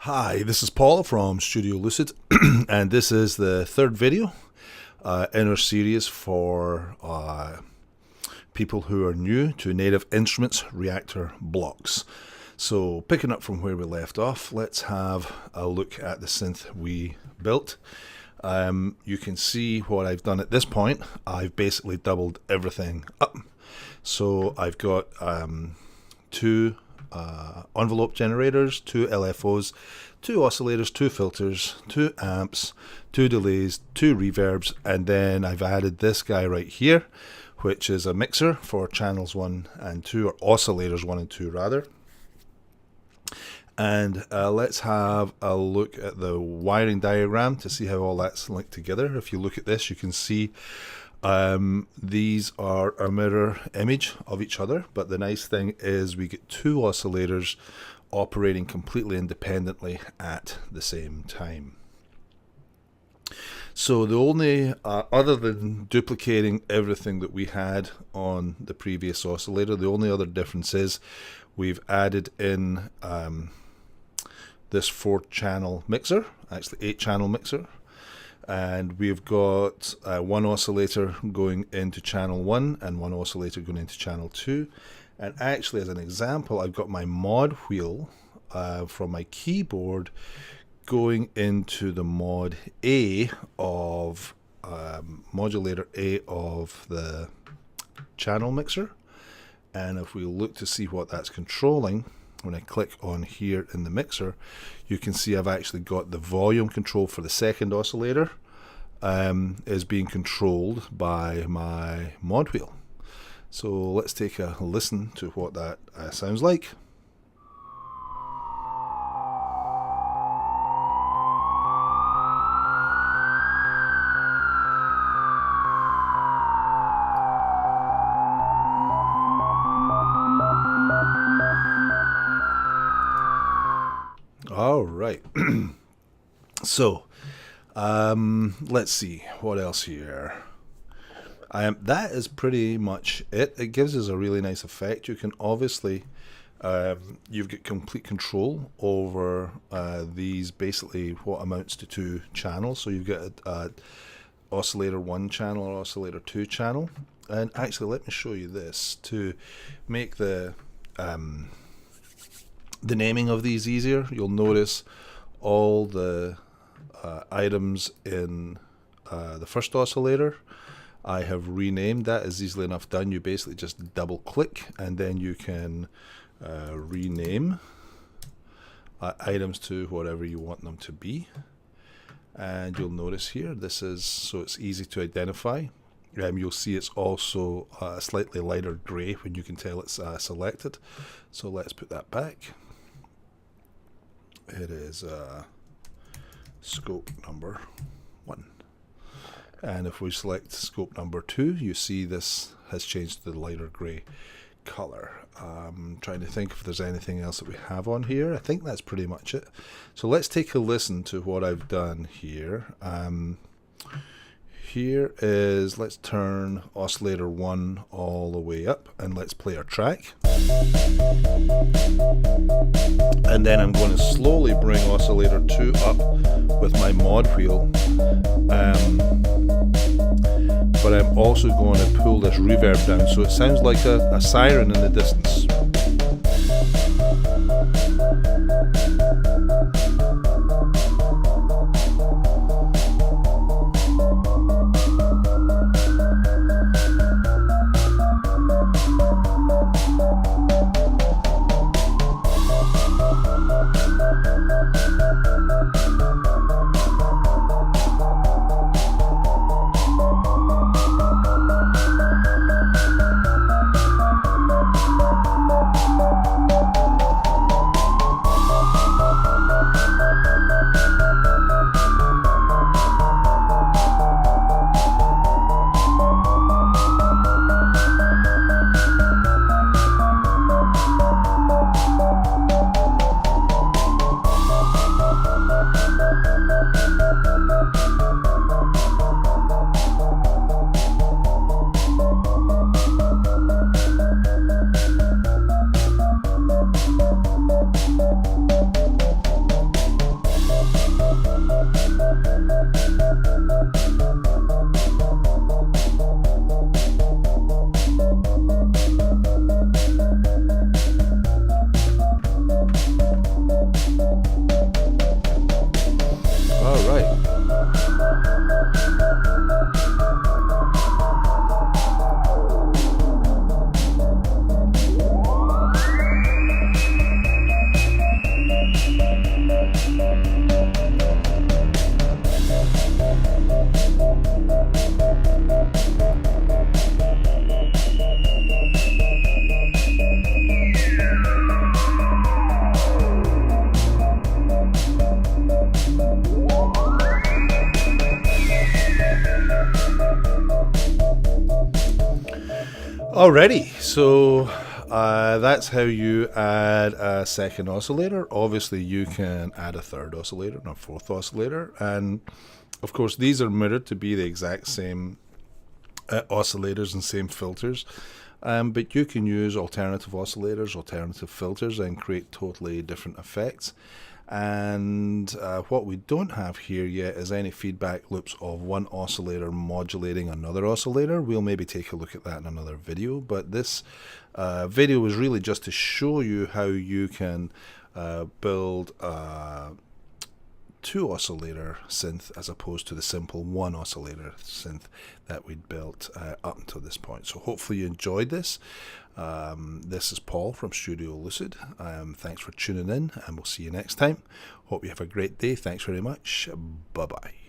Hi, this is Paul from Studio Lucid, and this is the third video in our series for people who are new to Native Instruments Reaktor Blocks. So picking up from where we left off, let's have a look at the synth we built. You can see what I've done at this point. I've basically doubled everything up. So I've got two envelope generators, two LFOs, two oscillators, two filters, two amps, two delays, two reverbs, and then I've added this guy right here, which is a mixer for channels 1 and 2, or oscillators 1 and 2 rather. And let's have a look at the wiring diagram to see how all that's linked together. If you look at this, you can see these are a mirror image of each other, but the nice thing is we get two oscillators operating completely independently at the same time. So the only, other than duplicating everything that we had on the previous oscillator, the only other difference is we've added in this 4-channel mixer, actually 8-channel mixer. And we've got one oscillator going into channel 1 and one oscillator going into channel 2. And actually, as an example, I've got my mod wheel from my keyboard going into the mod A of modulator A of the channel mixer. And if we look to see what that's controlling, when I click on here in the mixer, you can see I've actually got the volume control for the second oscillator is being controlled by my mod wheel. So let's take a listen to what that sounds like. All right. So let's see what else here. That is pretty much it. It gives us a really nice effect. You can obviously you've got complete control over these, basically what amounts to 2 channels. So you've got a oscillator 1 channel or oscillator 2 channel. And actually, let me show you this to make the naming of these easier. You'll notice all the items in the first oscillator I have renamed. That is easily enough done. You basically just double click and then you can rename items to whatever you want them to be. And you'll notice here this is, so it's easy to identify. You'll see it's also a slightly lighter gray when you can tell it's selected. So let's put that back. It is scope number 1. And if we select scope number 2, you see this has changed to the lighter gray color. I'm trying to think if there's anything else that we have on here. I think that's pretty much it. So let's take a listen to what I've done here. Here is, let's turn oscillator 1 all the way up and let's play our track. And then I'm going to slowly bring oscillator 2 up with my mod wheel. But I'm also going to pull this reverb down so it sounds like a siren in the distance. Alrighty, so that's how you add a second oscillator. Obviously, you can add a third oscillator and a fourth oscillator, and of course, these are mirrored to be the exact same oscillators and same filters. But you can use alternative oscillators, alternative filters, and create totally different effects. And what we don't have here yet is any feedback loops of one oscillator modulating another oscillator. We'll maybe take a look at that in another video, but this video is really just to show you how you can build a two oscillator synth as opposed to the simple one oscillator synth that we'd built up until this point. So hopefully you enjoyed this. This is Paul from Studio Lucid. Thanks for tuning in, and we'll see you next time. Hope you have a great day. Thanks very much. Bye bye.